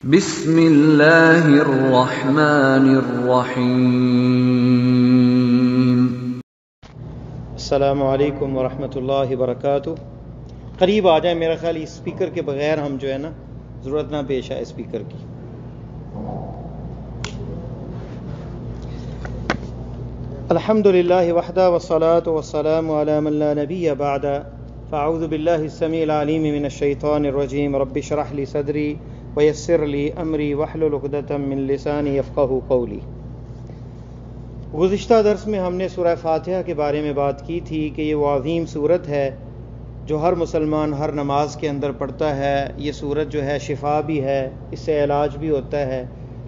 بسم اللہ الرحمن الرحیم۔ السلام علیکم ورحمۃ اللہ وبرکاتہ۔ قریب آ جائیں، میرا خیال اسپیکر کے بغیر ہم جو ہے نا ضرورت نہ پیش آئے اسپیکر کی۔ الحمد للہ وحدہ والصلاۃ والسلام علی من لا نبی بعد، فاعوذ باللہ السمیع العلیم من الشیطان الرجیم، رب اشرح لی صدری ویسر لی امری واحلل عقدۃ من لسانی یفقہوا قولی۔ گزشتہ درس میں ہم نے سورہ فاتحہ کے بارے میں بات کی تھی کہ یہ وہ عظیم سورت ہے جو ہر مسلمان ہر نماز کے اندر پڑھتا ہے۔ یہ سورت جو ہے شفا بھی ہے، اس سے علاج بھی ہوتا ہے،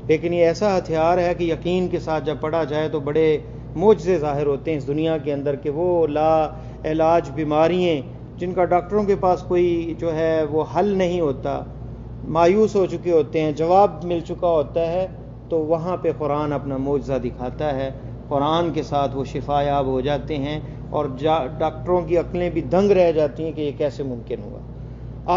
لیکن یہ ایسا ہتھیار ہے کہ یقین کے ساتھ جب پڑھا جائے تو بڑے معجزے ظاہر ہوتے ہیں اس دنیا کے اندر، کہ وہ لا علاج بیماریاں جن کا ڈاکٹروں کے پاس کوئی جو ہے وہ حل نہیں ہوتا، مایوس ہو چکے ہوتے ہیں، جواب مل چکا ہوتا ہے، تو وہاں پہ قرآن اپنا معجزہ دکھاتا ہے۔ قرآن کے ساتھ وہ شفا یاب ہو جاتے ہیں، اور ڈاکٹروں کی عقلیں بھی دنگ رہ جاتی ہیں کہ یہ کیسے ممکن ہوا۔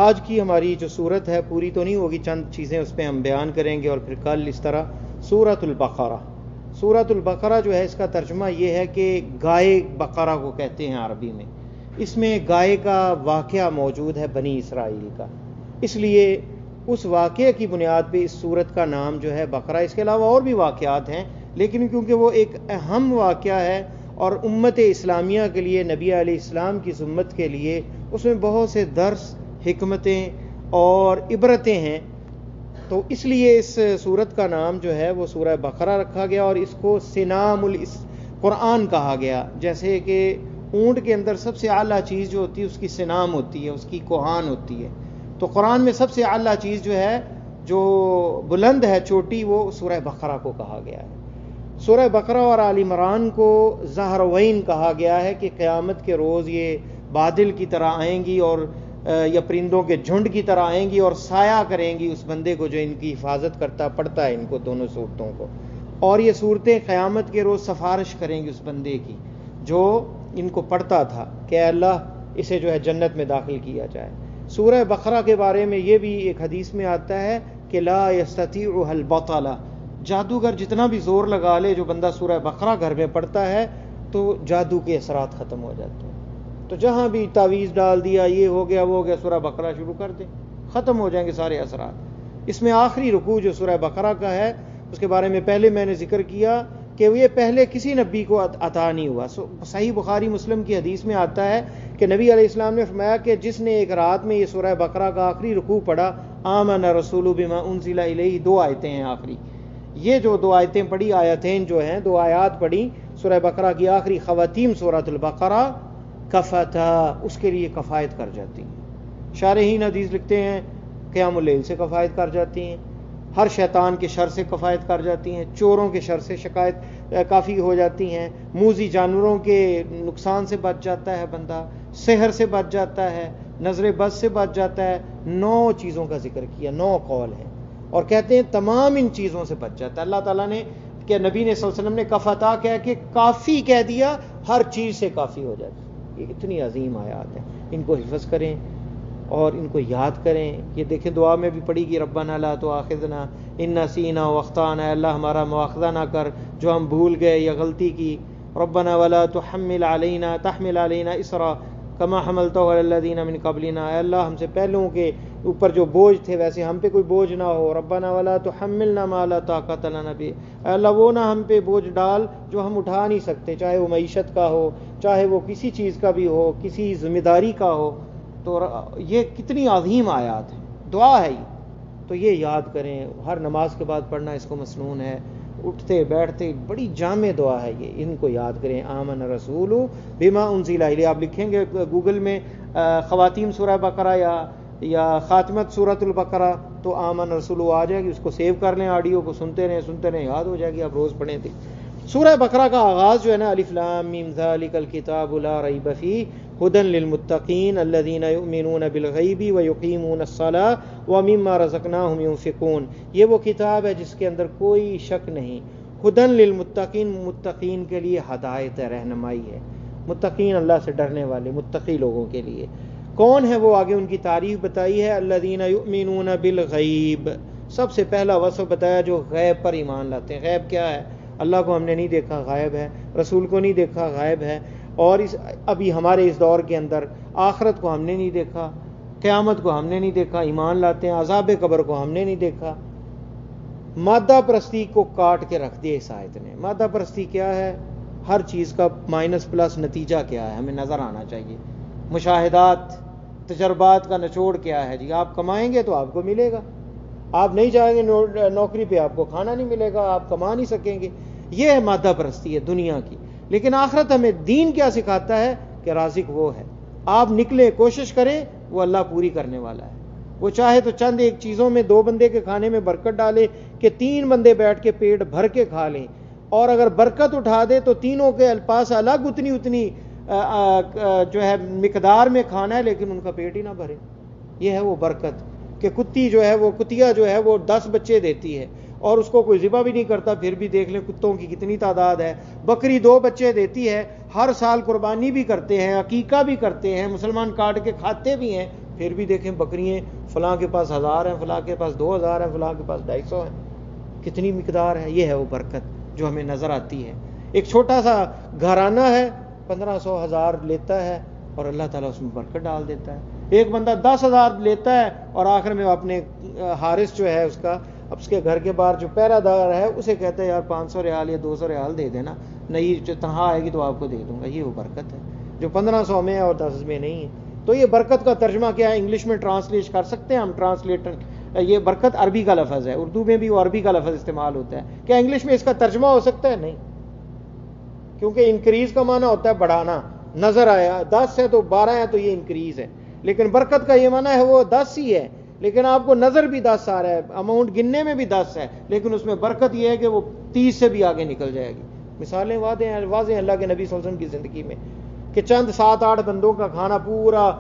آج کی ہماری جو صورت ہے پوری تو نہیں ہوگی، چند چیزیں اس پہ ہم بیان کریں گے، اور پھر کل اس طرح سورۃ البقرہ۔ سورۃ البقرہ جو ہے اس کا ترجمہ یہ ہے کہ گائے بقرہ کو کہتے ہیں عربی میں۔ اس میں گائے کا واقعہ موجود ہے بنی اسرائیل کا، اس لیے اس واقعے کی بنیاد پہ اس سورت کا نام جو ہے بقرہ۔ اس کے علاوہ اور بھی واقعات ہیں، لیکن کیونکہ وہ ایک اہم واقعہ ہے اور امت اسلامیہ کے لیے، نبی علیہ السلام کی امت کے لیے اس میں بہت سے درس، حکمتیں اور عبرتیں ہیں، تو اس لیے اس سورت کا نام جو ہے وہ سورہ بقرہ رکھا گیا، اور اس کو سنام القرآن کہا گیا۔ جیسے کہ اونٹ کے اندر سب سے اعلیٰ چیز جو ہوتی ہے اس کی سنام ہوتی ہے، اس کی کوہان ہوتی ہے، تو قرآن میں سب سے اعلیٰ چیز جو ہے، جو بلند ہے، چوٹی، وہ سورہ بقرہ کو کہا گیا ہے۔ سورہ بقرہ اور آل عمران کو زہروین کہا گیا ہے کہ قیامت کے روز یہ بادل کی طرح آئیں گی، اور یا پرندوں کے جھنڈ کی طرح آئیں گی، اور سایہ کریں گی اس بندے کو جو ان کی حفاظت کرتا پڑتا ہے ان کو، دونوں صورتوں کو۔ اور یہ صورتیں قیامت کے روز سفارش کریں گی اس بندے کی جو ان کو پڑھتا تھا کہ اے اللہ اسے جو ہے جنت میں داخل کیا جائے۔ سورہ بقرہ کے بارے میں یہ بھی ایک حدیث میں آتا ہے کہ لا یستطیعها البطلہ، جادوگر جتنا بھی زور لگا لے، جو بندہ سورہ بقرہ گھر میں پڑھتا ہے تو جادو کے اثرات ختم ہو جاتے ہیں۔ تو جہاں بھی تعویذ ڈال دیا، یہ ہو گیا وہ ہو گیا، سورہ بقرہ شروع کر دیں، ختم ہو جائیں گے سارے اثرات۔ اس میں آخری رکوع جو سورہ بقرہ کا ہے اس کے بارے میں پہلے میں نے ذکر کیا کہ یہ پہلے کسی نبی کو عطا نہیں ہوا۔ صحیح بخاری مسلم کی حدیث میں آتا ہے کہ نبی علیہ السلام نے فرمایا کہ جس نے ایک رات میں یہ سورہ بقرہ کا آخری رکوع پڑھا، آمن رسول بما انزل الیہ، دو آیتیں ہیں آخری، یہ جو دو آیتیں پڑھی، آیتین جو ہیں، دو آیات پڑھی سورہ بقرہ کی آخری خواتیم سورۃ البقرہ، کفتا، اس کے لیے کفایت کر جاتی ہیں۔ شارحین حدیث لکھتے ہیں قیام اللیل سے کفایت کر جاتی ہیں، ہر شیطان کے شر سے کفایت کر جاتی ہیں، چوروں کے شر سے شکایت کافی ہو جاتی ہیں، موذی جانوروں کے نقصان سے بچ جاتا ہے بندہ، سحر سے بچ جاتا ہے، نظر بد سے بچ جاتا ہے۔ 9 چیزوں کا ذکر کیا، 9 قول ہیں، اور کہتے ہیں تمام ان چیزوں سے بچ جاتا ہے۔ اللہ تعالیٰ نے کہ نبی نے صلی اللہ علیہ وسلم نے کفتا کہہ کے کافی کہہ دیا، ہر چیز سے کافی ہو جاتی ہے۔ یہ اتنی عظیم آیات ہیں، ان کو حفظ کریں اور ان کو یاد کریں۔ یہ دیکھیں دعا میں بھی پڑھی گی، ربنا لا تؤاخذنا ان نسینا واخطانا، اے اللہ ہمارا مواخذہ نہ کر جو ہم بھول گئے یا غلطی کی۔ ربنا ولا تحمل علینا اسرا کما حملتہ علی الذین من قبلنا، اے اللہ ہم سے پہلوں کے اوپر جو بوجھ تھے ویسے ہم پہ کوئی بوجھ نہ ہو۔ ربنا ولا تحملنا ما لا طاقۃ لنا بہ، اے اللہ وہ نہ ہم پہ بوجھ ڈال جو ہم اٹھا نہیں سکتے، چاہے وہ معیشت کا ہو، چاہے وہ کسی چیز کا بھی ہو، کسی ذمہ داری کا ہو۔ تو یہ کتنی عظیم آیات ہیں، دعا ہے یہ، تو یہ یاد کریں، ہر نماز کے بعد پڑھنا اس کو مسنون ہے، اٹھتے بیٹھتے، بڑی جامع دعا ہے یہ، ان کو یاد کریں۔ آمن رسول بما انزل الیہ، آپ لکھیں گے گوگل میں خواتیم سورہ بقرہ یا خاتمت سورۃ البقرہ تو آمن رسول آ جائے گی، اس کو سیو کر لیں، آڈیو کو سنتے رہیں، یاد ہو جائے گی، آپ روز پڑھیں تھے۔ سورہ بقرہ کا آغاز جو ہے نا، الف لام میم ذالک الکتاب لا ریب فیہ ھدی للمتقین الذین یؤمنون بالغیب ویقیمون الصلاۃ ومما رزقناہم ینفقون، یہ وہ کتاب ہے جس کے اندر کوئی شک نہیں، ھدی للمتقین، متقین کے لیے ہدایت ہے، رہنمائی ہے، متقین اللہ سے ڈرنے والے متقی لوگوں کے لیے، کون ہے وہ؟ آگے ان کی تعریف بتائی ہے، الذین یؤمنون بالغیب، سب سے پہلا وصف بتایا جو غیب پر ایمان لاتے ہیں۔ غیب کیا ہے؟ اللہ کو ہم نے نہیں دیکھا، غائب ہے، رسول کو نہیں دیکھا، غائب ہے، اور ابھی ہمارے اس دور کے اندر آخرت کو ہم نے نہیں دیکھا، قیامت کو ہم نے نہیں دیکھا، ایمان لاتے ہیں، عذاب قبر کو ہم نے نہیں دیکھا۔ مادہ پرستی کو کاٹ کے رکھ دیا اس آیت نے۔ مادہ پرستی کیا ہے؟ ہر چیز کا مائنس پلس نتیجہ کیا ہے ہمیں نظر آنا چاہیے۔ مشاہدات، تجربات کا نچوڑ کیا ہے؟ جی آپ کمائیں گے تو آپ کو ملے گا، آپ نہیں جائیں گے نوکری پہ آپ کو کھانا نہیں ملے گا، آپ کما نہیں سکیں گے۔ یہ ہے مادہ پرستی ہے دنیا کی۔ لیکن آخرت ہمیں دین کیا سکھاتا ہے کہ رازق وہ ہے، آپ نکلیں، کوشش کریں، وہ اللہ پوری کرنے والا ہے۔ وہ چاہے تو چند ایک چیزوں میں 2 بندے کے کھانے میں برکت ڈالے کہ 3 بندے بیٹھ کے پیٹ بھر کے کھا لیں، اور اگر برکت اٹھا دے تو تینوں کے پاس الگ اتنی جو ہے مقدار میں کھانا ہے، لیکن ان کا پیٹ ہی نہ بھرے۔ یہ ہے وہ برکت کہ کتی جو ہے وہ کتیا جو ہے وہ 10 بچے دیتی ہے اور اس کو کوئی ذبح بھی نہیں کرتا، پھر بھی دیکھ لیں کتوں کی کتنی تعداد ہے۔ بکری 2 بچے دیتی ہے، ہر سال قربانی بھی کرتے ہیں، عقیقہ بھی کرتے ہیں، مسلمان کاٹ کے کھاتے بھی ہیں، پھر بھی دیکھیں بکریاں فلاں کے پاس 1000 ہیں، فلاں کے پاس 2000 ہیں، فلاں کے پاس 250 ہیں، کتنی مقدار ہے۔ یہ ہے وہ برکت جو ہمیں نظر آتی ہے۔ ایک چھوٹا سا گھرانہ ہے، 1500 1000 لیتا ہے اور اللہ تعالیٰ اس میں برکت ڈال دیتا ہے۔ ایک بندہ 10,000 لیتا ہے اور آخر میں اپنے حارث جو ہے اس کا، اب اس کے گھر کے باہر جو پہرہ دار ہے اسے کہتا ہے یار 500 ریال یا 200 ریال دے دینا، نہیں جو تنہا آئے گی تو آپ کو دے دوں گا۔ یہ وہ برکت ہے جو 1500 میں ہے اور 10 میں نہیں ہے۔ تو یہ برکت کا ترجمہ کیا ہے؟ انگلش میں ٹرانسلیٹ کر سکتے ہیں ہم، ٹرانسلیٹر، یہ برکت عربی کا لفظ ہے، اردو میں بھی وہ عربی کا لفظ استعمال ہوتا ہے۔ کیا انگلش میں اس کا ترجمہ ہو سکتا ہے؟ نہیں، کیونکہ انکریز کا معنی ہوتا ہے بڑھانا، نظر آیا 10 ہے تو 12 ہے تو یہ انکریز ہے، لیکن برکت کا یہ معنی ہے وہ 10 ہی ہے، لیکن آپ کو نظر بھی 10 آ رہا ہے، اماؤنٹ گننے میں بھی 10 ہے، لیکن اس میں برکت یہ ہے کہ وہ 30 سے بھی آگے نکل جائے گی۔ مثالیں واضح ہیں اللہ کے نبی صلی اللہ علیہ وسلم کی زندگی میں کہ چند 7-8 بندوں کا کھانا پورا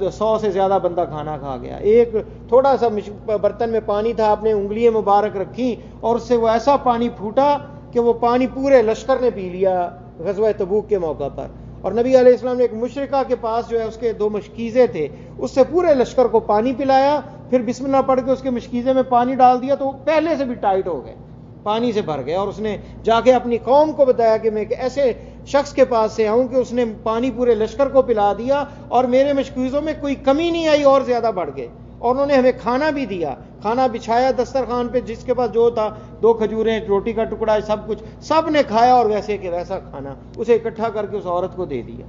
100 سے زیادہ بندہ کھانا کھا گیا۔ ایک تھوڑا سا برتن میں پانی تھا، آپ نے انگلیاں مبارک رکھی اور اس سے وہ ایسا پانی پھوٹا کہ وہ پانی پورے لشکر نے پی لیا غزوہ تبوک کے موقع پر۔ اور نبی علیہ السلام نے ایک مشرکہ کے پاس جو ہے اس کے 2 مشکیزے تھے، اس سے پورے لشکر کو پانی پلایا، پھر بسم اللہ پڑھ کے اس کے مشکیزے میں پانی ڈال دیا تو وہ پہلے سے بھی ٹائٹ ہو گئے، پانی سے بھر گئے، اور اس نے جا کے اپنی قوم کو بتایا کہ میں ایک ایسے شخص کے پاس سے آؤں کہ اس نے پانی پورے لشکر کو پلا دیا اور میرے مشکیزوں میں کوئی کمی نہیں آئی اور زیادہ بڑھ گئے، اور انہوں نے ہمیں کھانا بھی دیا، کھانا بچھایا دسترخوان پہ، جس کے پاس جو تھا 2 کھجوریں، روٹی کا ٹکڑا، سب کچھ سب نے کھایا، اور ویسے کہ ویسا کھانا اسے اکٹھا کر کے اس عورت کو دے دیا۔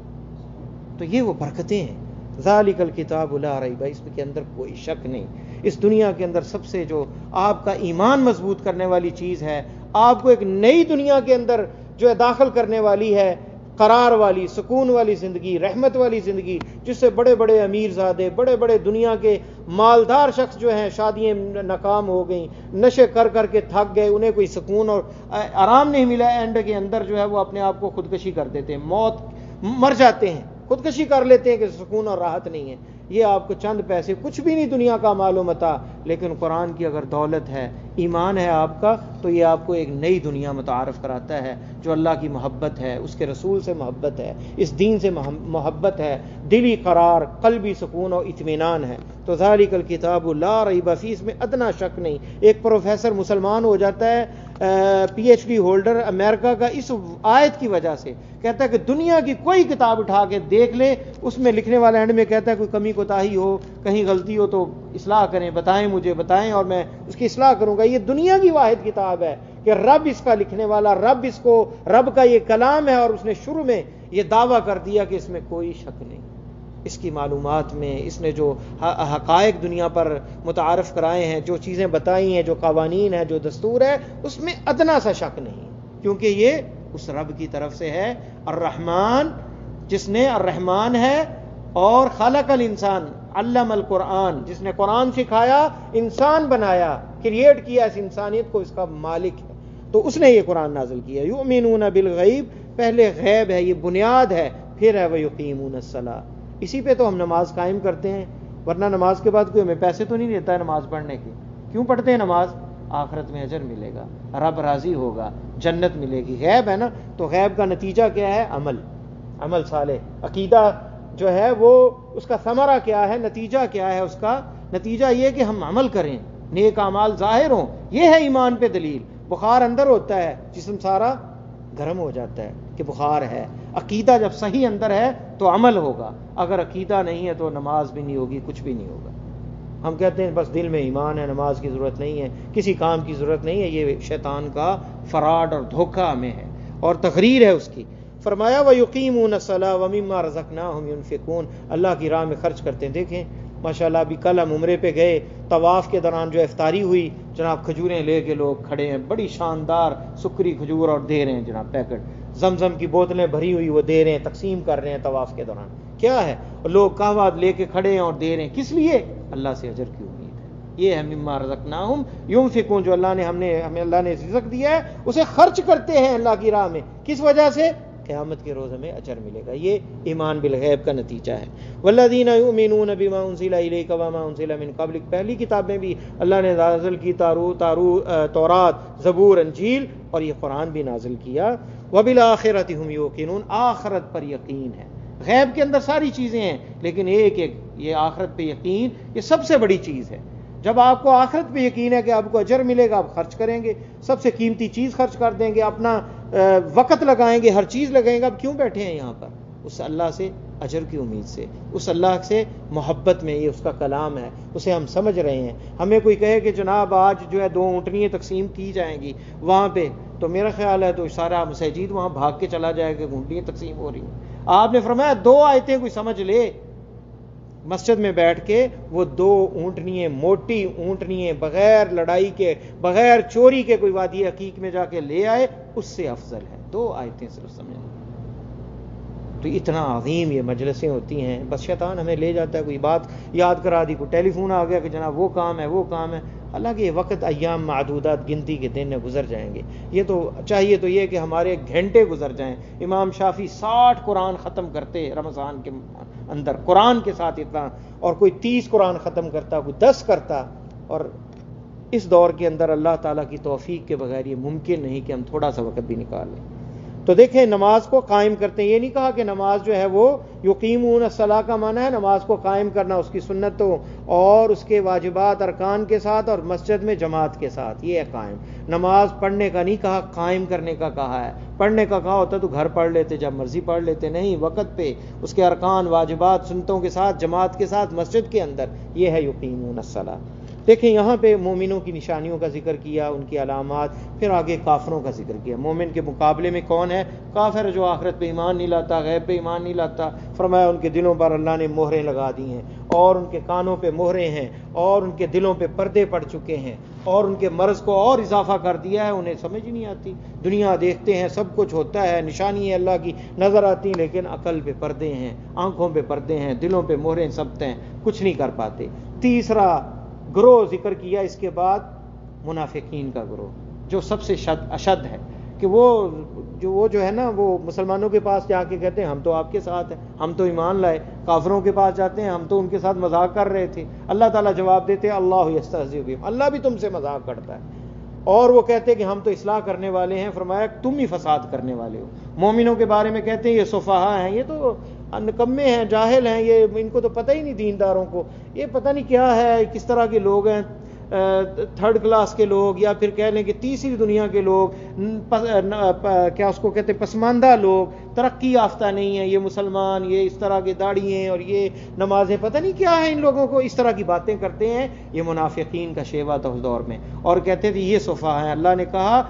تو یہ وہ برکتیں ہیں۔ ذالک الکتاب لا ریب، اس کے اندر کوئی شک نہیں۔ اس دنیا کے اندر سب سے جو آپ کا ایمان مضبوط کرنے والی چیز ہے، آپ کو ایک نئی دنیا کے اندر جو ہے داخل کرنے والی ہے، قرار والی، سکون والی زندگی، رحمت والی زندگی، جس سے بڑے بڑے امیر زادے، بڑے بڑے دنیا کے مالدار شخص جو ہیں شادیاں ناکام ہو گئیں، نشے کر کر کے تھک گئے، انہیں کوئی سکون اور آرام نہیں ملا، اینڈ کے اندر جو ہے وہ اپنے آپ کو خودکشی کر دیتے ہیں، مر جاتے ہیں، خودکشی کر لیتے ہیں کہ سکون اور راحت نہیں ہے۔ یہ آپ کو چند پیسے، کچھ بھی نہیں دنیا کا مال و متاع، لیکن قرآن کی اگر دولت ہے، ایمان ہے آپ کا، تو یہ آپ کو ایک نئی دنیا متعارف کراتا ہے جو اللہ کی محبت ہے، اس کے رسول سے محبت ہے، اس دین سے محبت ہے، دلی قرار، قلبی سکون اور اطمینان ہے۔ تو ذالک الکتاب لا ریب فیہ، اس میں ادنا شک نہیں۔ ایک پروفیسر مسلمان ہو جاتا ہے، PhD ہولڈر امریکہ کا، اس آیت کی وجہ سے کہتا ہے کہ دنیا کی کوئی کتاب اٹھا کے دیکھ لے، اس میں لکھنے والا اینڈ میں کہتا ہے کوئی کمی کوتاہی ہو، کہیں غلطی ہو تو اصلاح کریں، بتائیں مجھے، بتائیں اور میں اس کی اصلاح کروں گا۔ یہ دنیا کی واحد کتاب ہے کہ رب اس کا لکھنے والا، رب کا یہ کلام ہے، اور اس نے شروع میں یہ دعویٰ کر دیا کہ اس میں کوئی شک نہیں، اس کی معلومات میں، اس نے جو حقائق دنیا پر متعارف کرائے ہیں، جو چیزیں بتائی ہیں، جو قوانین ہیں، جو دستور ہے، اس میں ادنا سا شک نہیں، کیونکہ یہ اس رب کی طرف سے ہے، الرحمن، جس نے الرحمن ہے، اور خلق الانسان، علم القرآن، جس نے قرآن سکھایا، انسان بنایا، کریٹ کیا اس انسانیت کو، اس کا مالک ہے، تو اس نے یہ قرآن نازل کیا۔ یؤمنون بالغیب، پہلے غیب ہے، یہ بنیاد ہے، پھر ہے ویقیمون الصلاۃ، اسی پہ تو ہم نماز قائم کرتے ہیں، ورنہ نماز کے بعد کوئی ہمیں پیسے تو نہیں دیتا ہے نماز پڑھنے کے، کیوں پڑھتے ہیں نماز؟ آخرت میں اجر ملے گا، رب راضی ہوگا، جنت ملے گی، غیب ہے نا، تو غیب کا نتیجہ کیا ہے؟ عمل صالح، عقیدہ جو ہے وہ اس کا ثمرہ کیا ہے، نتیجہ کیا ہے، اس کا نتیجہ یہ کہ ہم عمل کریں، نیک اعمال ظاہر ہوں. یہ ہے ایمان پہ دلیل. بخار اندر ہوتا ہے، جسم سارا گرم ہو جاتا ہے کہ بخار ہے. عقیدہ جب صحیح اندر ہے تو عمل ہوگا، اگر عقیدہ نہیں ہے تو نماز بھی نہیں ہوگی، کچھ بھی نہیں ہوگا. ہم کہتے ہیں بس دل میں ایمان ہے، نماز کی ضرورت نہیں ہے، کسی کام کی ضرورت نہیں ہے. یہ شیطان کا فراڈ اور دھوکہ ہمیں ہے اور تقریر ہے اس کی. فرمایا وَيُقِيمُونَ الصَّلَاةَ وَمِمَّا رَزَقْنَاهُمْ يُنْفِقُونَ. اللہ کی راہ میں خرچ کرتے ہیں. دیکھیں ماشاءاللہ ابھی کل ہم عمرے پہ گئے، طواف کے دوران جو افطاری ہوئی، جناب کھجوریں لے کے لوگ کھڑے ہیں، بڑی شاندار سکری کھجور، اور دے رہے ہیں جناب پیکٹ. زمزم کی بوتلیں بھری ہوئی وہ دے رہے ہیں، تقسیم کر رہے ہیں طواف کے دوران. کیا ہے؟ لوگ قہوہ لے کے کھڑے ہیں اور دے رہے ہیں. کس لیے؟ اللہ سے اجر کی امید ہے. یہ ہے مما رزقناہم ینفقون، جو اللہ نے ہمیں اللہ نے رزق دیا ہے اسے خرچ کرتے ہیں اللہ کی راہ میں. کس وجہ سے؟ قیامت کے روز ہمیں اجر ملے گا. یہ ایمان بالغیب کا نتیجہ ہے. والذین یؤمنون بما انزل الیک وما انزل من قبلک. پہلی کتابیں بھی اللہ نے نازل کی، تورات، زبور، انجیل، اور یہ قرآن بھی نازل کیا. وبالآخرۃ هم یوقنون. آخرت پر یقین ہے. غیب کے اندر ساری چیزیں ہیں لیکن ایک یہ آخرت پہ یقین، یہ سب سے بڑی چیز ہے. جب آپ کو آخرت پہ یقین ہے کہ آپ کو اجر ملے گا، آپ خرچ کریں گے، سب سے قیمتی چیز خرچ کر دیں گے، اپنا وقت لگائیں گے، ہر چیز لگائیں گے. اب کیوں بیٹھے ہیں یہاں پر؟ اس اللہ سے اجر کی امید سے، اس اللہ سے محبت میں. یہ اس کا کلام ہے، اسے ہم سمجھ رہے ہیں. ہمیں کوئی کہے کہ جناب آج جو ہے 2 اونٹنیاں تقسیم کی جائیں گی وہاں پہ، تو میرا خیال ہے تو سارا مسجد وہاں بھاگ کے چلا جائے کہ اونٹنیاں تقسیم ہو رہی ہیں. آپ نے فرمایا 2 آیتیں کوئی سمجھ لے، مسجد میں بیٹھ کے وہ 2 اونٹنیاں، موٹی اونٹنیاں، بغیر لڑائی کے، بغیر چوری کے کوئی وادی حقیق میں جا کے لے آئے، اس سے افضل ہے. 2 آیتیں صرف سمجھ. تو اتنا عظیم یہ مجلسیں ہوتی ہیں. بس شیطان ہمیں لے جاتا ہے، کوئی بات یاد کرا دی، کوئی ٹیلی فون آ گیا کہ جناب وہ کام ہے وہ کام ہے. اللہ کے وقت ایام معدودات، گنتی کے دن گزر جائیں گے. یہ تو چاہیے تو یہ کہ ہمارے گھنٹے گزر جائیں. امام شافعی 60 قرآن ختم کرتے رمضان کے اندر، قرآن کے ساتھ اتنا، اور کوئی 30 قرآن ختم کرتا، کوئی 10 کرتا. اور اس دور کے اندر اللہ تعالیٰ کی توفیق کے بغیر یہ ممکن نہیں کہ ہم تھوڑا سا وقت بھی نکال لیں. تو دیکھیں نماز کو قائم کرتے ہیں. یہ نہیں کہا کہ نماز جو ہے وہ یقیمون الصلاۃ کا معنی ہے نماز کو قائم کرنا، اس کی سنتوں اور اس کے واجبات ارکان کے ساتھ، اور مسجد میں جماعت کے ساتھ. یہ ہے قائم. نماز پڑھنے کا نہیں کہا، قائم کرنے کا کہا ہے. پڑھنے کا کہا ہوتا تو گھر پڑھ لیتے، جب مرضی پڑھ لیتے. نہیں، وقت پہ اس کے ارکان، واجبات، سنتوں کے ساتھ، جماعت کے ساتھ، مسجد کے اندر. یہ ہے یقیمون الصلاۃ. دیکھیں یہاں پہ مومنوں کی نشانیوں کا ذکر کیا، ان کی علامات، پھر آگے کافروں کا ذکر کیا. مومن کے مقابلے میں کون ہے؟ کافر، جو آخرت پہ ایمان نہیں لاتا، غیب پہ ایمان نہیں لاتا. فرمایا ان کے دلوں پر اللہ نے مہریں لگا دی ہیں، اور ان کے کانوں پہ مہریں ہیں، اور ان کے دلوں پہ پردے پڑ چکے ہیں، اور ان کے مرض کو اور اضافہ کر دیا ہے. انہیں سمجھ ہی نہیں آتی. دنیا دیکھتے ہیں، سب کچھ ہوتا ہے، نشانی اللہ کی نظر آتی، لیکن عقل پہ پردے ہیں، آنکھوں پہ پردے ہیں، دلوں پہ مہریں سبت ہیں، کچھ نہیں کر پاتے. تیسرا گروہ ذکر کیا اس کے بعد، منافقین کا گروہ، جو سب سے اشد ہے، کہ وہ جو ہے نا، وہ مسلمانوں کے پاس جا کے کہتے ہیں ہم تو آپ کے ساتھ ہیں، ہم تو ایمان لائے. کافروں کے پاس جاتے ہیں، ہم تو ان کے ساتھ مذاق کر رہے تھے. اللہ تعالیٰ جواب دیتے ہیں اللہ یستہزئ بہم، اللہ بھی تم سے مذاق کرتا ہے. اور وہ کہتے ہیں کہ ہم تو اصلاح کرنے والے ہیں. فرمایا تم ہی فساد کرنے والے ہو. مومنوں کے بارے میں کہتے ہیں یہ سفہاء ہیں، یہ تو نکمے ہیں، جاہل ہیں، یہ ان کو تو پتہ ہی نہیں، دینداروں کو یہ پتہ نہیں کیا ہے، کس طرح کے لوگ ہیں، 3rd کلاس کے لوگ، یا پھر کہہ لیں کہ تیسری دنیا کے لوگ، کیا اس کو کہتے ہیں، پسماندہ لوگ، ترقی یافتہ نہیں ہیں یہ مسلمان، یہ اس طرح کے داڑھی ہیں اور یہ نمازیں، پتہ نہیں کیا ہے ان لوگوں کو. اس طرح کی باتیں کرتے ہیں. یہ منافقین کا شیوا تھا اس دور میں. اور کہتے تھے یہ سفہاء ہیں. اللہ نے کہا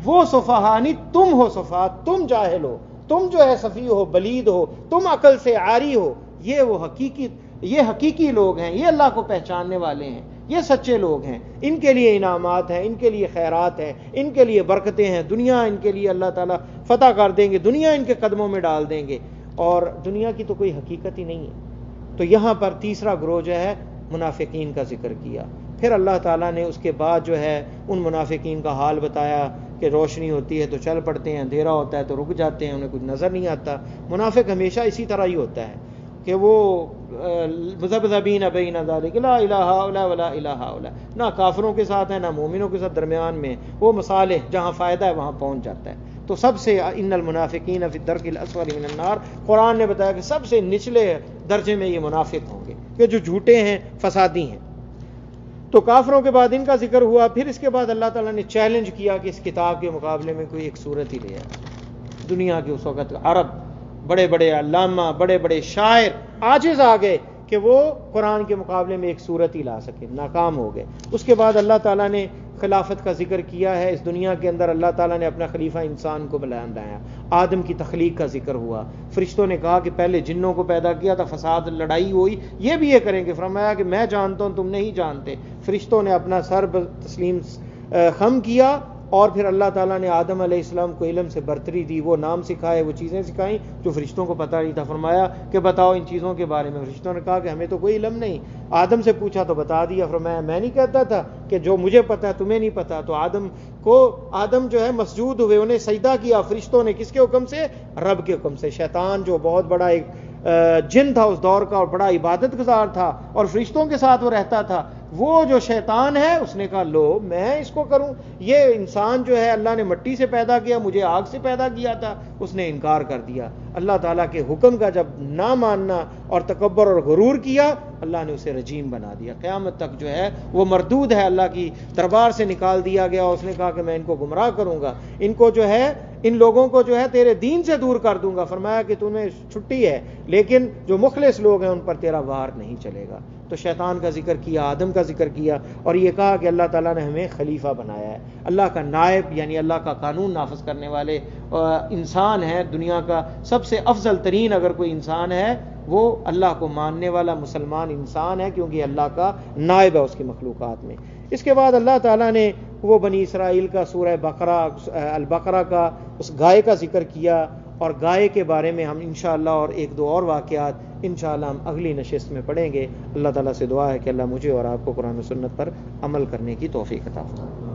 وہ سفہاء نہیں، تم ہو سفہاء، تم جاہل ہو، تم جو ہے سفیہ ہو، بلید ہو، تم عقل سے عاری ہو. یہ حقیقی لوگ ہیں، یہ اللہ کو پہچاننے والے ہیں، یہ سچے لوگ ہیں. ان کے لیے انعامات ہیں، ان کے لیے خیرات ہیں، ان کے لیے برکتیں ہیں. دنیا ان کے لیے اللہ تعالیٰ فتح کر دیں گے، دنیا ان کے قدموں میں ڈال دیں گے، اور دنیا کی تو کوئی حقیقت ہی نہیں ہے. تو یہاں پر تیسرا گروہ جو ہے منافقین کا ذکر کیا. پھر اللہ تعالیٰ نے اس کے بعد جو ہے ان منافقین کا حال بتایا کہ روشنی ہوتی ہے تو چل پڑتے ہیں، اندھیرا ہوتا ہے تو رک جاتے ہیں، انہیں کچھ نظر نہیں آتا. منافق ہمیشہ اسی طرح ہی ہوتا ہے کہ وہ مذبذبین بین ذلک لا الہ الا ولا الہ الا، نہ کافروں کے ساتھ ہے نہ مومنوں کے ساتھ، درمیان میں وہ مصالح جہاں فائدہ ہے وہاں پہنچ جاتا ہے. تو سب سے ان المنافقین فی الدرک الاسفل من النار، قرآن نے بتایا کہ سب سے نچلے درجے میں یہ منافق ہوں گے کہ جو جھوٹے ہیں، فسادی ہیں۔ تو کافروں کے بعد ان کا ذکر ہوا، پھر اس کے بعد اللہ تعالیٰ نے چیلنج کیا کہ اس کتاب کے مقابلے میں کوئی ایک صورت ہی لے آئے۔ دنیا کے اس وقت عرب بڑے بڑے علامہ، بڑے بڑے شاعر عاجز آ گئے کہ وہ قرآن کے مقابلے میں ایک صورت ہی لا سکے، ناکام ہو گئے۔ اس کے بعد اللہ تعالیٰ نے خلافت کا ذکر کیا ہے۔ اس دنیا کے اندر اللہ تعالیٰ نے اپنا خلیفہ انسان کو بلند لایا، آدم کی تخلیق کا ذکر ہوا۔ فرشتوں نے کہا کہ پہلے جنوں کو پیدا کیا تھا، فساد لڑائی ہوئی، یہ بھی یہ کریں گے۔ فرمایا کہ میں جانتا ہوں، تم نہیں جانتے۔ فرشتوں نے اپنا سر تسلیم خم کیا، اور پھر اللہ تعالیٰ نے آدم علیہ السلام کو علم سے برتری دی، وہ نام سکھائے، وہ چیزیں سکھائیں جو فرشتوں کو پتہ نہیں تھا۔ فرمایا کہ بتاؤ ان چیزوں کے بارے میں۔ فرشتوں نے کہا کہ ہمیں تو کوئی علم نہیں۔ آدم سے پوچھا تو بتا دیا۔ فرمایا میں نہیں کہتا تھا کہ جو مجھے پتہ ہے تمہیں نہیں پتہ؟ تو آدم جو ہے مسجود ہوئے، انہیں سجدہ کیا فرشتوں نے، کس کے حکم سے؟ رب کے حکم سے۔ شیطان جو بہت بڑا ایک جن تھا اس دور کا اور بڑا عبادت گزار تھا اور فرشتوں کے ساتھ وہ رہتا تھا، وہ جو شیطان ہے اس نے کہا لو میں اس کو کروں، یہ انسان جو ہے اللہ نے مٹی سے پیدا کیا، مجھے آگ سے پیدا کیا تھا۔ اس نے انکار کر دیا۔ اللہ تعالیٰ کے حکم کا جب نہ ماننا اور تکبر اور غرور کیا، اللہ نے اسے رجیم بنا دیا۔ قیامت تک جو ہے وہ مردود ہے، اللہ کی دربار سے نکال دیا گیا۔ اس نے کہا کہ میں ان کو گمراہ کروں گا، ان کو جو ہے ان لوگوں کو جو ہے تیرے دین سے دور کر دوں گا۔ فرمایا کہ تمہیں چھٹی ہے، لیکن جو مخلص لوگ ہیں ان پر تیرا وار نہیں چلے گا۔ تو شیطان کا ذکر کیا، آدم کا ذکر کیا، اور یہ کہا کہ اللہ تعالیٰ نے ہمیں خلیفہ بنایا ہے، اللہ کا نائب، یعنی اللہ کا قانون نافذ کرنے والے انسان ہے۔ دنیا کا سب سے افضل ترین اگر کوئی انسان ہے وہ اللہ کو ماننے والا مسلمان انسان ہے، کیونکہ اللہ کا نائب ہے اس کی مخلوقات میں۔ اس کے بعد اللہ تعالیٰ نے وہ بنی اسرائیل کا سورہ البقرہ کا اس گائے کا ذکر کیا، اور گائے کے بارے میں ہم انشاءاللہ اور ایک دو اور واقعات انشاءاللہ ہم اگلی نشست میں پڑھیں گے۔ اللہ تعالیٰ سے دعا ہے کہ اللہ مجھے اور آپ کو قرآن و سنت پر عمل کرنے کی توفیق عطا فرمائے۔